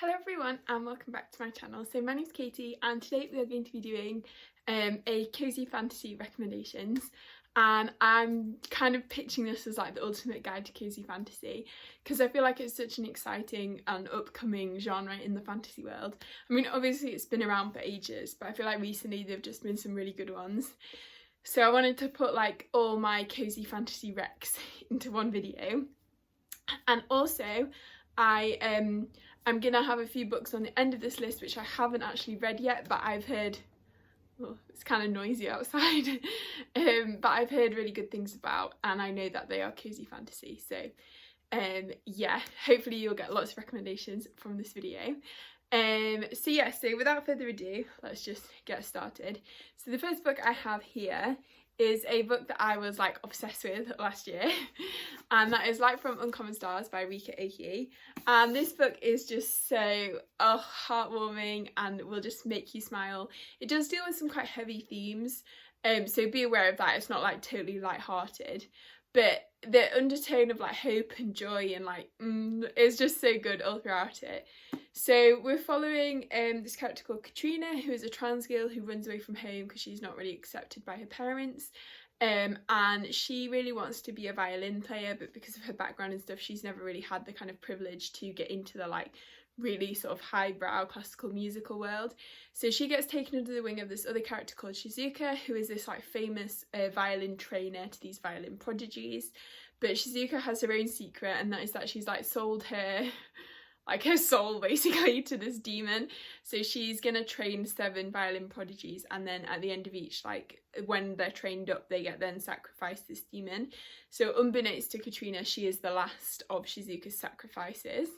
Hello everyone and welcome back to my channel. So my name's Katie and today we are going to be doing a cozy fantasy recommendations, and I'm kind of pitching this as like the ultimate guide to cozy fantasy because I feel like it's such an exciting and upcoming genre in the fantasy world. I mean, obviously it's been around for ages, but I feel like recently there've just been some really good ones. So I wanted to put like all my cozy fantasy recs into one video, and also I'm gonna have a few books on the end of this list which I haven't actually read yet, but I've heard, well, it's kind of noisy outside, but I've heard really good things about, and I know that they are cozy fantasy. So yeah, hopefully you'll get lots of recommendations from this video. So without further ado, let's just get started. So the first book I have here is a book that I was like obsessed with last year, and that is Light from Uncommon Stars by Rika Oki. And this book is just so heartwarming and will just make you smile. It does deal with some quite heavy themes, so be aware of that. It's not like totally light-hearted, but the undertone of like hope and joy and like is just so good all throughout it. So we're following this character called Katrina, who is a trans girl who runs away from home because she's not really accepted by her parents, and she really wants to be a violin player, but because of her background and stuff she's never really had the kind of privilege to get into the like really sort of highbrow classical musical world. So she gets taken under the wing of this other character called Shizuka, who is this like famous violin trainer to these violin prodigies. But Shizuka has her own secret, and that is that she's like sold her soul basically to this demon. So she's gonna train 7 violin prodigies, and then at the end of each, like when they're trained up, they get then sacrifice this demon. So unbeknownst to Katrina, she is the last of Shizuka's sacrifices.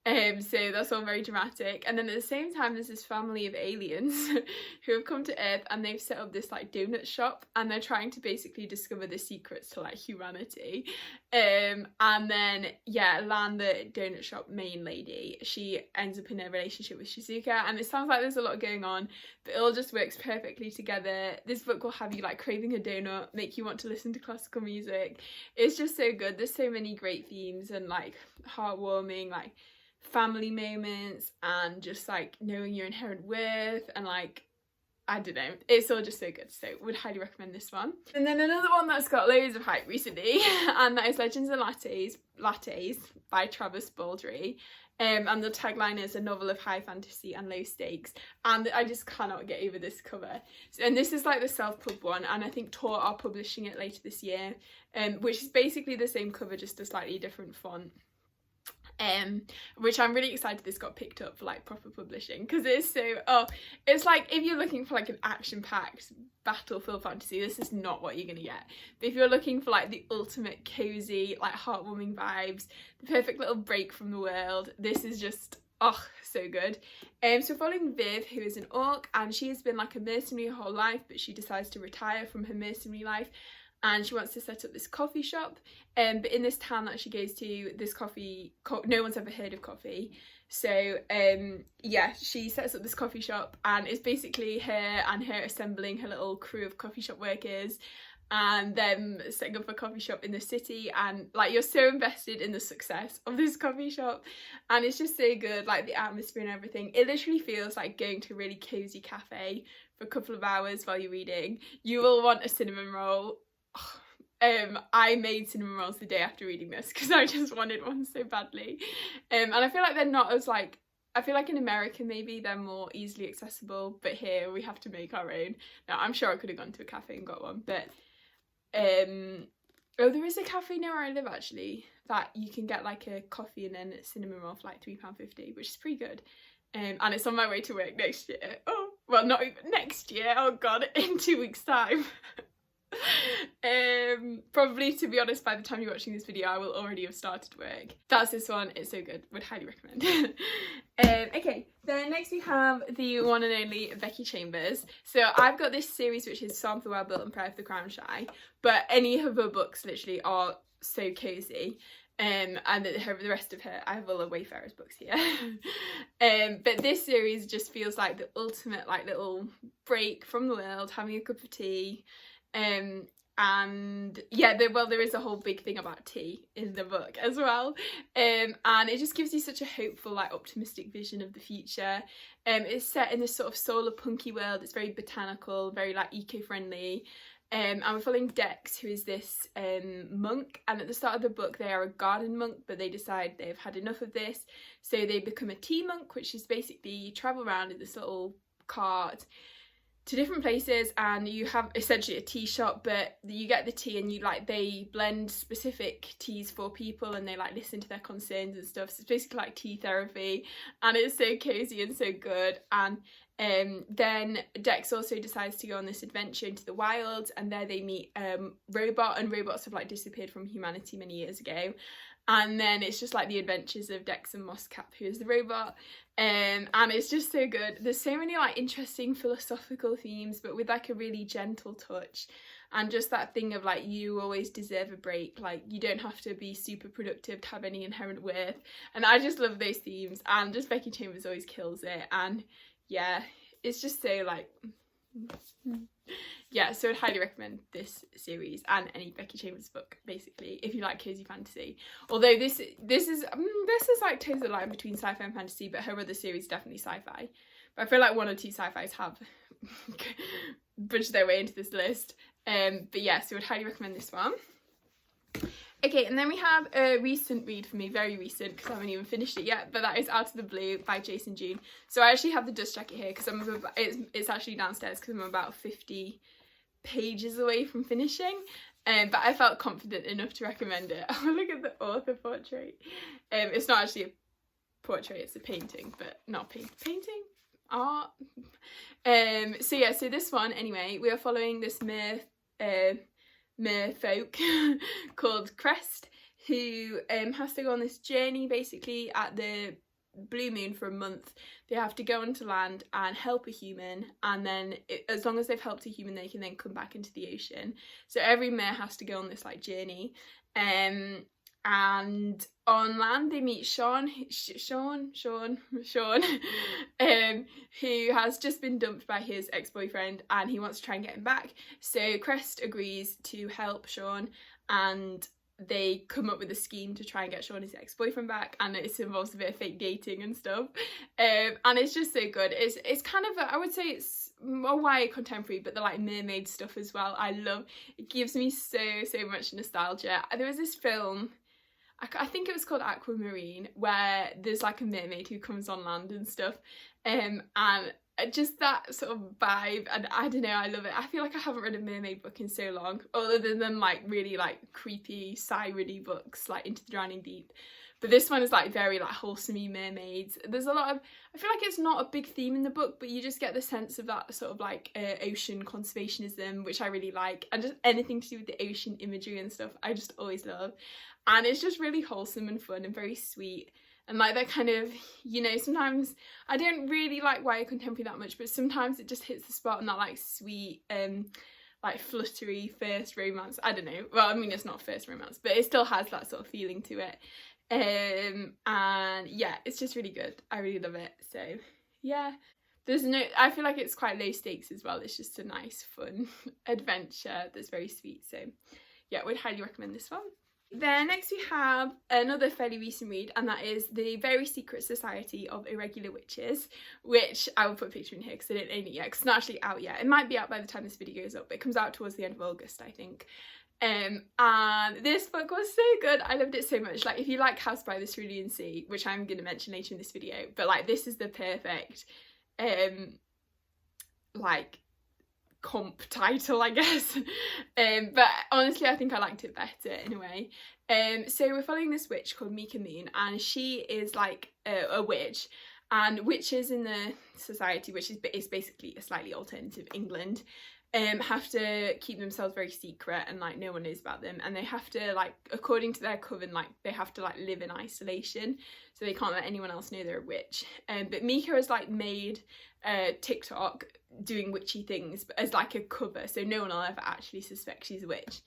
So that's all very dramatic. And then at the same time there's this family of aliens who have come to Earth, and they've set up this like donut shop, and they're trying to basically discover the secrets to like humanity. And then yeah, Lan, the donut shop main lady, she ends up in a relationship with Shizuka, and it sounds like there's a lot going on, but it all just works perfectly together. This book will have you like craving a donut, make you want to listen to classical music. It's just so good. There's so many great themes and like heartwarming like family moments, and just like knowing your inherent worth, and like I don't know, it's all just so good. So would highly recommend this one. And then another one that's got loads of hype recently, and that is Legends and Lattes by Travis Baldry. And the tagline is a novel of high fantasy and low stakes, and I just cannot get over this cover. And this is like the self-pub one, and I think Tor are publishing it later this year, which is basically the same cover, just a slightly different font. Which I'm really excited this got picked up for like proper publishing, because it's so it's like if you're looking for like an action-packed battlefield fantasy, this is not what you're gonna get. But if you're looking for like the ultimate cozy, like heartwarming vibes, the perfect little break from the world, this is just so good. So following Viv, who is an orc, and she has been like a mercenary her whole life, but she decides to retire from her mercenary life, and she wants to set up this coffee shop, but in this town that she goes to, this no one's ever heard of coffee. So yeah, she sets up this coffee shop, and it's basically her and her assembling her little crew of coffee shop workers, and them setting up a coffee shop in the city, and like you're so invested in the success of this coffee shop, and it's just so good, like the atmosphere and everything. It literally feels like going to a really cozy cafe for a couple of hours while you're reading. You will want a cinnamon roll. I made cinnamon rolls the day after reading this because I just wanted one so badly, and I feel like they're not as like, I feel like in America maybe they're more easily accessible, but here we have to make our own. Now I'm sure I could have gone to a cafe and got one, but there is a cafe near where I live actually that you can get like a coffee and then a cinnamon roll for like £3.50, which is pretty good, and it's on my way to work next year. Oh well, not even next year, oh god, in 2 weeks time. Probably, to be honest, by the time you're watching this video I will already have started work. That's this one. It's so good, would highly recommend. Okay, then next we have the one and only Becky Chambers. So I've got this series which is Psalm of the Well-Built and Prayer of the Crown Shy, but any of her books literally are so cozy. And the rest of her, I have all the Wayfarers books here. But this series just feels like the ultimate like little break from the world, having a cup of tea. and yeah, there is a whole big thing about tea in the book as well, and it just gives you such a hopeful, like, optimistic vision of the future. It's set in this sort of solar punky world. It's very botanical, very like eco-friendly. And we're following Dex, who is this monk, and at the start of the book they are a garden monk, but they decide they've had enough of this, so they become a tea monk, which is basically you travel around in this little cart to different places, and you have essentially a tea shop, but you get the tea and they blend specific teas for people, and they like listen to their concerns and stuff. So it's basically like tea therapy, and it's so cozy and so good. And then Dex also decides to go on this adventure into the wilds, and there they meet Robot, and robots have like disappeared from humanity many years ago. And then it's just like the adventures of Dex and Mosscap, who is the robot, and it's just so good. There's so many like interesting philosophical themes, but with like a really gentle touch, and just that thing of like, you always deserve a break, like you don't have to be super productive to have any inherent worth. And I just love those themes, and just Becky Chambers always kills it. And yeah, it's just so like, yeah, so I'd highly recommend this series and any Becky Chambers book, basically, if you like cozy fantasy. Although this is like toes the line between sci-fi and fantasy, but her other series is definitely sci-fi. But I feel like one or two sci-fis have budged their way into this list. But yeah, so I'd highly recommend this one. Okay, and then we have a recent read for me, very recent, because I haven't even finished it yet, but that is Out of the Blue by Jason June. So I actually have the dust jacket here, because it's actually downstairs, because I'm about 50 pages away from finishing, but I felt confident enough to recommend it. Oh, look at the author portrait. It's not actually a portrait, it's a painting, but not painting? Art. So yeah, so this one, anyway, we are following this merfolk called Crest, who has to go on this journey basically at the blue moon for a month. They have to go onto land and help a human, and then as long as they've helped a human, they can then come back into the ocean. So every mer has to go on this like journey, and on land they meet Sean, who has just been dumped by his ex-boyfriend, and he wants to try and get him back. So Crest agrees to help Sean, and they come up with a scheme to try and get Sean his ex-boyfriend back, and it involves a bit of fake dating and stuff, and it's just so good. It's kind of I would say it's more YA contemporary, but the like mermaid stuff as well, I love. It gives me so much nostalgia. There was this film, I think it was called Aquamarine, where there's like a mermaid who comes on land and stuff, and just that sort of vibe, and I don't know, I love it. I feel like I haven't read a mermaid book in so long, other than like really like creepy siren-y books like Into the Drowning Deep, but this one is like very like wholesome-y mermaids. There's a lot of, I feel like it's not a big theme in the book, but you just get the sense of that sort of like ocean conservationism, which I really like, and just anything to do with the ocean imagery and stuff I just always love. And it's just really wholesome and fun and very sweet. And like that kind of, you know, sometimes I don't really like YA contemporary that much, but sometimes it just hits the spot on that like sweet, like fluttery first romance. I don't know. Well, I mean, it's not first romance, but it still has that sort of feeling to it. And yeah, it's just really good. I really love it. So yeah, I feel like it's quite low stakes as well. It's just a nice, fun adventure that's very sweet. So yeah, would highly recommend this one. Then next we have another fairly recent read, and that is The Very Secret Society of Irregular Witches, which I will put a picture in here because I didn't own it yet, because it's not actually out yet. It might be out by the time this video goes up, but it comes out towards the end of August, I think. And this book was so good. I loved it so much. Like, if you like House by the Cerulean Sea, which I'm going to mention later in this video, but like this is the perfect like comp title, I guess. But honestly, I think I liked it better in a way. So we're following this witch called Mika Moon, and she is like a witch, and witches in the society, which is basically a slightly alternative England, have to keep themselves very secret, and like no one knows about them, and they have to, like, according to their coven, like they have to like live in isolation, so they can't let anyone else know they're a witch. But Mika has like made TikTok doing witchy things as like a cover, so no one will ever actually suspect she's a witch.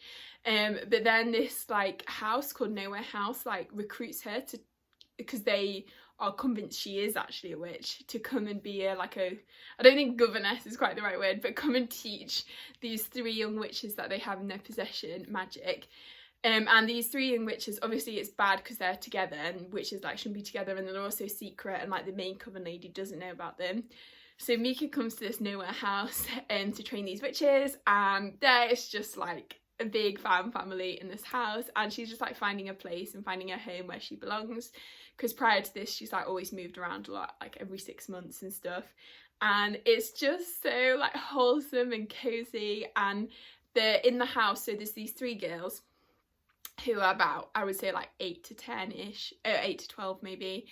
But then this like house called Nowhere House like recruits her to, because they are convinced she is actually a witch to come and be I don't think governess is quite the right word, but come and teach these 3 young witches that they have in their possession magic. And these 3 young witches, obviously it's bad because they're together and witches like shouldn't be together, and they're also secret, and like the main coven lady doesn't know about them. So Mika comes to this nowhere house to train these witches, and there is just like a big family in this house, and she's just like finding a place and finding a home where she belongs, because prior to this she's like always moved around a lot, like every 6 months and stuff. And it's just so like wholesome and cozy, and they're in the house. So there's these 3 girls who are about, I would say like 8 to 10-ish, 8 to 12 maybe.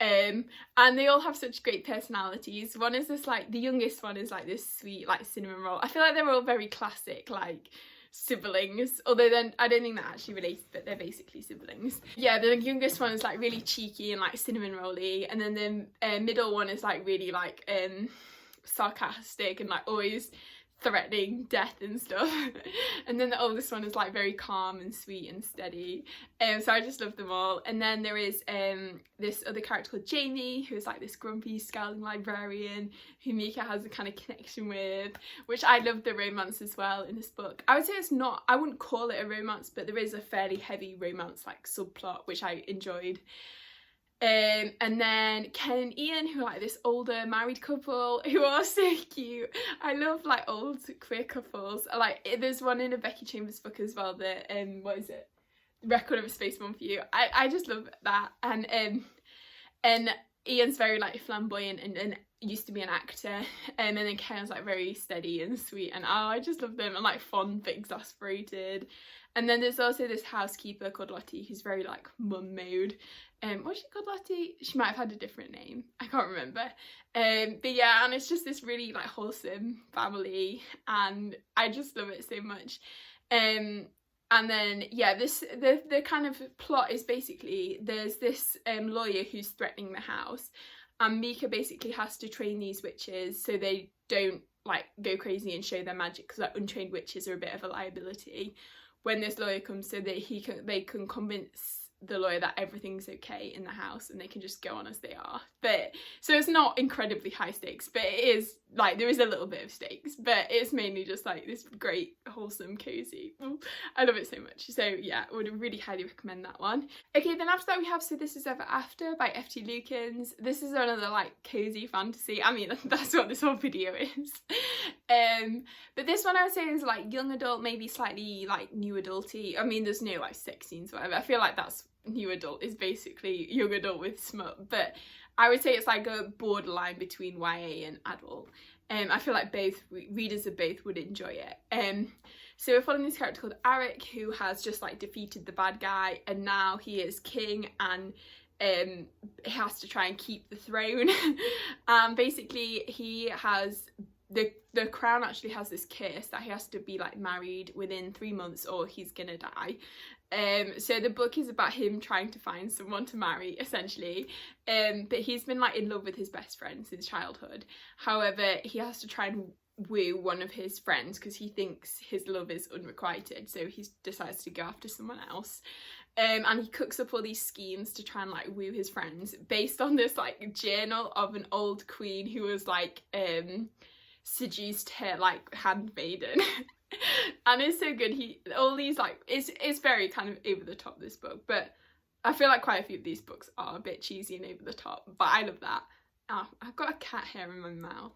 And they all have such great personalities. One is this like, the youngest one is like this sweet like cinnamon roll. I feel like they're all very classic like siblings, although then I don't think they're actually related, but they're basically siblings. Yeah, the youngest one is like really cheeky and like cinnamon rolly, and then the middle one is like really like sarcastic and like always threatening death and stuff. And then the oldest one is like very calm and sweet and steady. So I just love them all. And then there is this other character called Jamie, who is like this grumpy scowling librarian who Mika has a kind of connection with, which I love the romance as well in this book. I would say it's not, I wouldn't call it a romance, but there is a fairly heavy romance like subplot, which I enjoyed. And then Ken and Ian, who are like this older married couple who are so cute. I love like old queer couples. Like there's one in a Becky Chambers book as well, that what is it? Record of a Spaceman for You. I just love that. And Ian's very like flamboyant and used to be an actor, and then Ken's like very steady and sweet, and I just love them, and like fond but exasperated. And then there's also this housekeeper called Lottie, who's very like mum mode. What's she called, Lottie? She might have had a different name, I can't remember. But yeah, and it's just this really like wholesome family, and I just love it so much. And then yeah, the kind of plot is basically there's this lawyer who's threatening the house, and Mika basically has to train these witches so they don't like go crazy and show their magic, because like untrained witches are a bit of a liability when this lawyer comes, so that they can convince the lawyer that everything's okay in the house and they can just go on as they are. But so it's not incredibly high stakes, but it is like there is a little bit of stakes, but it's mainly just like this great wholesome cozy. I love it so much. So yeah, I would really highly recommend that one. Okay, then after that we have So This Is Ever After by F.T. Lukens. This is another like cozy fantasy. I mean, that's what this whole video is. But this one I would say is like young adult, maybe slightly like new adulty. I mean, there's no like sex scenes or whatever. I feel like that's new adult is basically young adult with smut, but I would say it's like a borderline between YA and adult. I feel like both readers of both would enjoy it. So we're following this character called Eric, who has just like defeated the bad guy, and now he is king, and he has to try and keep the throne. Basically he has the crown actually has this curse that he has to be like married within 3 months or he's gonna die. So the book is about him trying to find someone to marry, essentially. But he's been like in love with his best friend since childhood. However, he has to try and woo one of his friends because he thinks his love is unrequited, so he decides to go after someone else. And he cooks up all these schemes to try and like woo his friends based on this like journal of an old queen who was like seduced her like handmaiden. And it's so good. All these like it's very kind of over the top, this book, but I feel like quite a few of these books are a bit cheesy and over the top, but I love that. Oh, I've got a cat hair in my mouth.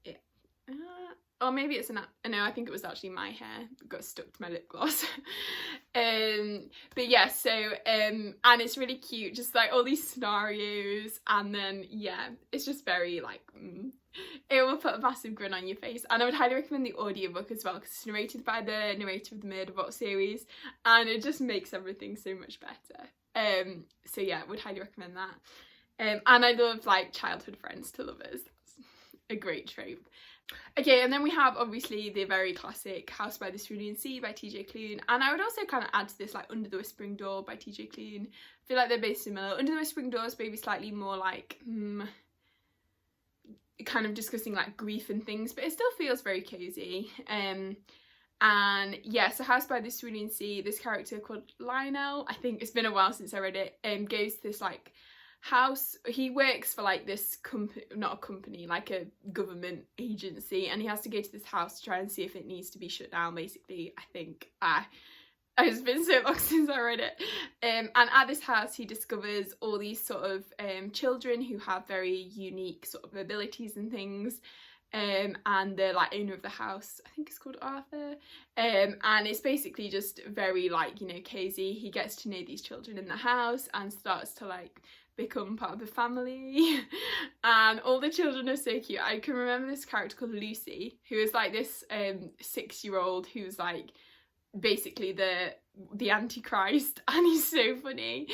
Yeah. Or maybe it's no, I think it was actually my hair that got stuck to my lip gloss. But yeah, so and it's really cute, just like all these scenarios, and then yeah, it's just very like it will put a massive grin on your face. And I would highly recommend the audiobook as well, because it's narrated by the narrator of the Murderbot series, and it just makes everything so much better. So yeah, I would highly recommend that. And I love like childhood friends to lovers. That's a great trope. Okay, and then we have obviously the very classic House by the Cerulean Sea by TJ Klune, and I would also kind of add to this like Under the Whispering Door by TJ Klune. I feel like they're both similar. Under the Whispering Door is maybe slightly more like kind of discussing like grief and things, but it still feels very cozy. And And yeah, so House by the Cerulean Sea, this character called Lionel, I think it's been a while since I read it, goes to this like house. He works for like this company, not a company, like a government agency, and he has to go to this house to try and see if it needs to be shut down, basically. I think it's been so long since I read it. And at this house he discovers all these sort of children who have very unique sort of abilities and things. And the like owner of the house, I think it's called Arthur, and it's basically just very like, you know, cozy. He gets to know these children in the house and starts to like become part of the family. And all the children are so cute. I can remember this character called Lucy, who is like this 6-year-old who's like basically the Antichrist, and he's so funny.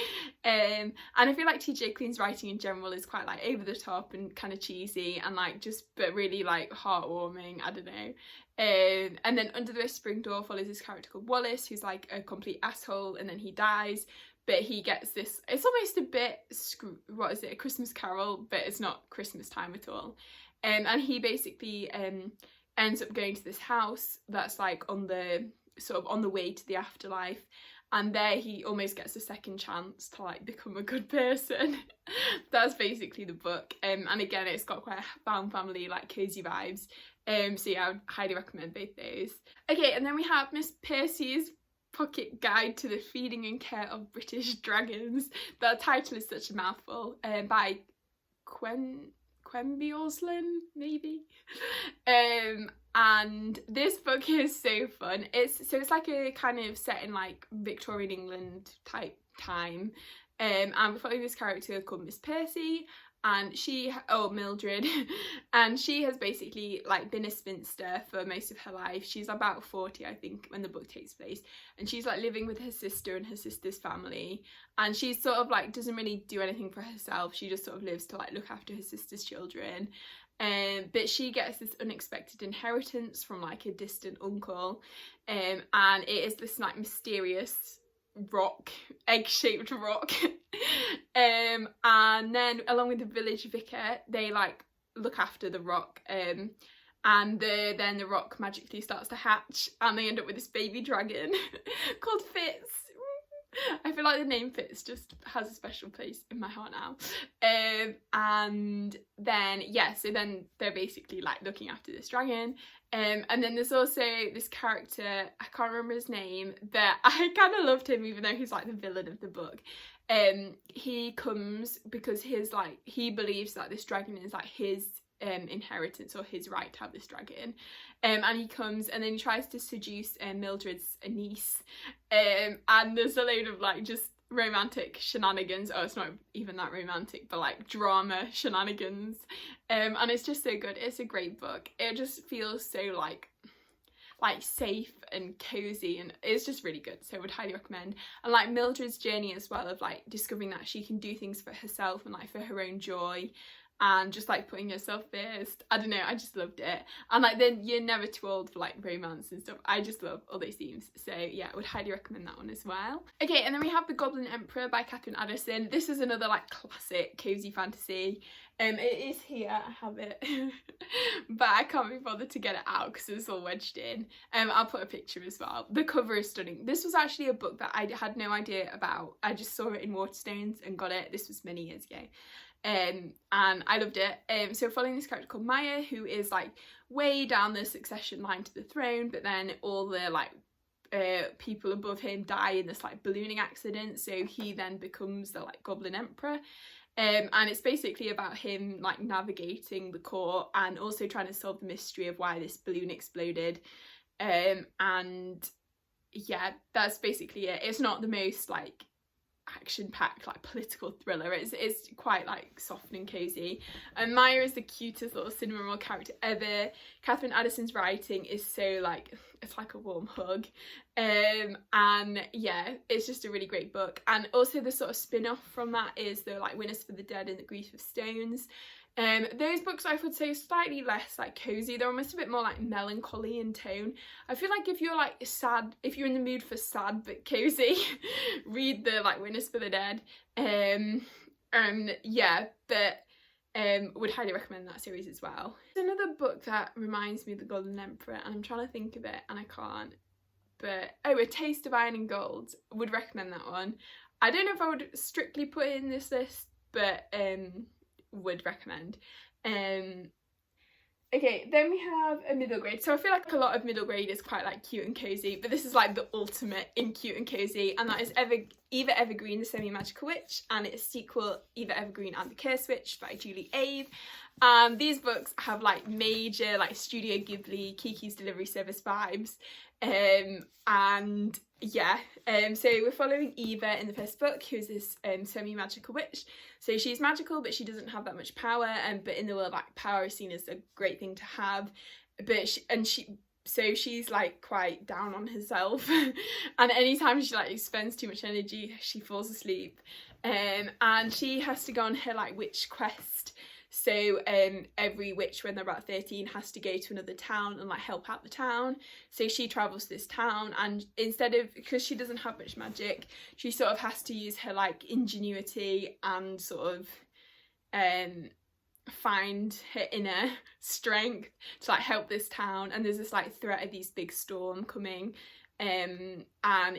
And I feel like TJ Kling's writing in general is quite like over the top and kind of cheesy and like just but really like heartwarming, I don't know. And then Under the Whispering Door follows this character called Wallace, who's like a complete asshole, and then he dies, but he gets this, it's almost a bit what is it, A Christmas Carol, but it's not Christmas time at all. And he basically ends up going to this house that's like on the sort of on the way to the afterlife, and there he almost gets a second chance to like become a good person. That's basically the book. And again, it's got quite a found family like cozy vibes. So yeah, I would highly recommend both those. Okay, and then we have Miss Percy's Pocket Guide to the Feeding and Care of British Dragons. The title is such a mouthful, by Quenby Oslin, maybe. And this book is so fun. It's like a kind of set in like Victorian England type time, and we're following this character called Miss Percy, and Mildred, and she has basically like been a spinster for most of her life. She's about 40, I think, when the book takes place, and she's like living with her sister and her sister's family, and she's sort of like doesn't really do anything for herself. She just sort of lives to like look after her sister's children. But she gets this unexpected inheritance from like a distant uncle, and it is this like mysterious rock, egg-shaped rock. And then along with the village vicar, they like look after the rock, and then the rock magically starts to hatch, and they end up with this baby dragon called Fitz. I feel like the name Fitz just has a special place in my heart now. And then yeah, so then they're basically like looking after this dragon. And then there's also this character, I can't remember his name, but I kind of loved him even though he's like the villain of the book. He comes because he believes that this dragon is like his inheritance or his right to have this dragon, and he comes and then he tries to seduce Mildred's niece, and there's a load of like just romantic shenanigans. Oh, it's not even that romantic, but like drama shenanigans, and it's just so good. It's a great book. It just feels so like safe and cozy, and it's just really good, so I would highly recommend. And like Mildred's journey as well of like discovering that she can do things for herself and like for her own joy, and just like putting yourself first. I don't know, I just loved it. And like then you're never too old for like romance and stuff. I just love all those themes, so yeah, I would highly recommend that one as well. Okay, and then we have The Goblin Emperor by Catherine Addison. This is another like classic cozy fantasy. It is here, I have it, but I can't be bothered to get it out because it's all wedged in. I'll put a picture as well. The cover is stunning. This was actually a book that I had no idea about. I just saw it in Waterstones and got it. This was many years ago. And I loved it. So following this character called Maya, who is like way down the succession line to the throne, but then all the like people above him die in this like ballooning accident, so he then becomes the like Goblin Emperor. And it's basically about him like navigating the court and also trying to solve the mystery of why this balloon exploded. And yeah, that's basically it. It's not the most like action-packed like political thriller. It's quite like soft and cozy, and Maya is the cutest little cinema roll character ever. Catherine Addison's writing is so like, it's like a warm hug, and yeah, it's just a really great book. And also the sort of spin-off from that is the like Winners for the Dead and The Grief of Stones. Those books I would say are slightly less like cozy. They're almost a bit more like melancholy in tone. I feel like if you're like sad, if you're in the mood for sad but cozy, read the like Winners for the Dead. Yeah, but would highly recommend that series as well. There's another book that reminds me of The Golden Emperor, and I'm trying to think of it and I can't, but oh, A Taste of Iron and Gold, would recommend that one. I don't know if I would strictly put it in this list, but would recommend. Okay, then we have a middle grade. So I feel like a lot of middle grade is quite like cute and cozy, but this is like the ultimate in cute and cozy, and that is Eva Evergreen, The Semi-Magical Witch, and its sequel, Eva Evergreen and the Curse Witch by Julie Ave. These books have like major like Studio Ghibli, Kiki's Delivery Service vibes, and yeah, so we're following Eva in the first book, who's this semi-magical witch. So she's magical, but she doesn't have that much power, but in the world, like, power is seen as a great thing to have, but she's like quite down on herself, and anytime she like spends too much energy, she falls asleep, and she has to go on her like witch quest. So every witch when they're about 13 has to go to another town and like help out the town. So she travels to this town, and instead of, because she doesn't have much magic, she sort of has to use her like ingenuity and sort of find her inner strength to like help this town. And there's this like threat of these big storm coming. And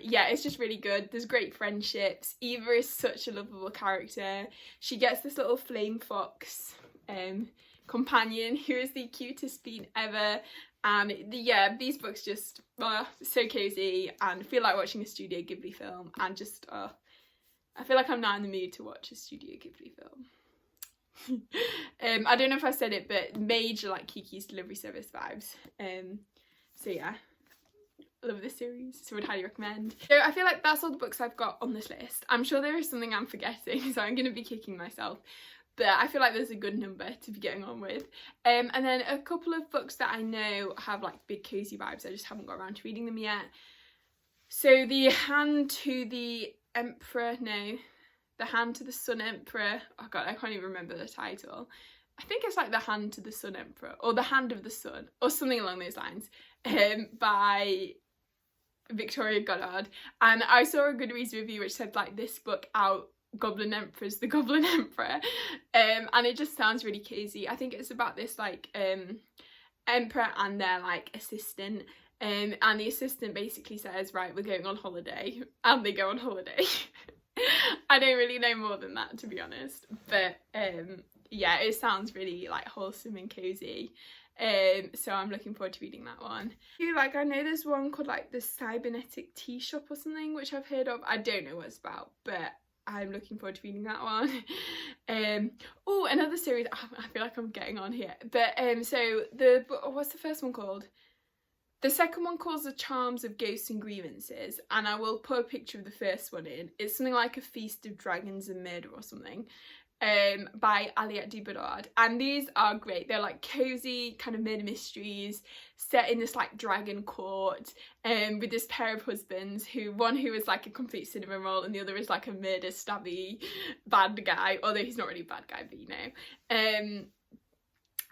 yeah, it's just really good. There's great friendships. Eva is such a lovable character. She gets this little flame fox companion who is the cutest bean ever, and yeah, these books just so cozy and feel like watching a Studio Ghibli film, and just I feel like I'm now in the mood to watch a Studio Ghibli film. I don't know if I said it, but major like Kiki's Delivery Service vibes. So yeah, I love this series, so I would highly recommend. So I feel like that's all the books I've got on this list. I'm sure there is something I'm forgetting, so I'm going to be kicking myself, but I feel like there's a good number to be getting on with. And then a couple of books that I know have like big cozy vibes, I just haven't got around to reading them yet. So The Hand to the Emperor, no, The Hand to the Sun Emperor, oh god, I can't even remember the title. I think it's like The Hand to the Sun Emperor, or The Hand of the Sun, or something along those lines, by Victoria Goddard. And I saw a Goodreads review which said like, this book out Goblin Emperor's The Goblin Emperor, and it just sounds really cozy. I think it's about this like emperor and their like assistant, and the assistant basically says, right, we're going on holiday, and they go on holiday. I don't really know more than that, to be honest, but yeah, it sounds really like wholesome and cozy. So I'm looking forward to reading that one. I know there's one called like the Cybernetic Tea Shop or something, which I've heard of. I don't know what it's about, but I'm looking forward to reading that one. Oh, another series, I feel like I'm getting on here, but so what's the first one called? The second one calls The Charms of Ghosts and Grievances, and I will put a picture of the first one in. It's something like A Feast of Dragons and Murder or something, by Aliette de Bodard, and these are great. They're like cozy kind of murder mysteries set in this like dragon court, with this pair of husbands, one who is like a complete cinnamon roll and the other is like a murder stabby bad guy, although he's not really a bad guy, but you know.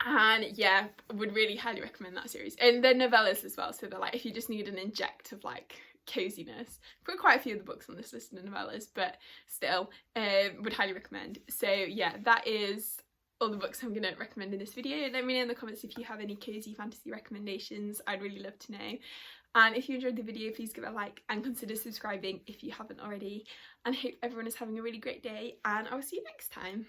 And yeah, would really highly recommend that series. And they're novellas as well, so they're like, if you just need an inject of like coziness. Put quite a few of the books on this list in novellas, but still would highly recommend. So yeah, that is all the books I'm going to recommend in this video. Let me know in the comments if you have any cozy fantasy recommendations. I'd really love to know. And if you enjoyed the video, please give it a like and consider subscribing if you haven't already. And I hope everyone is having a really great day, and I will see you next time.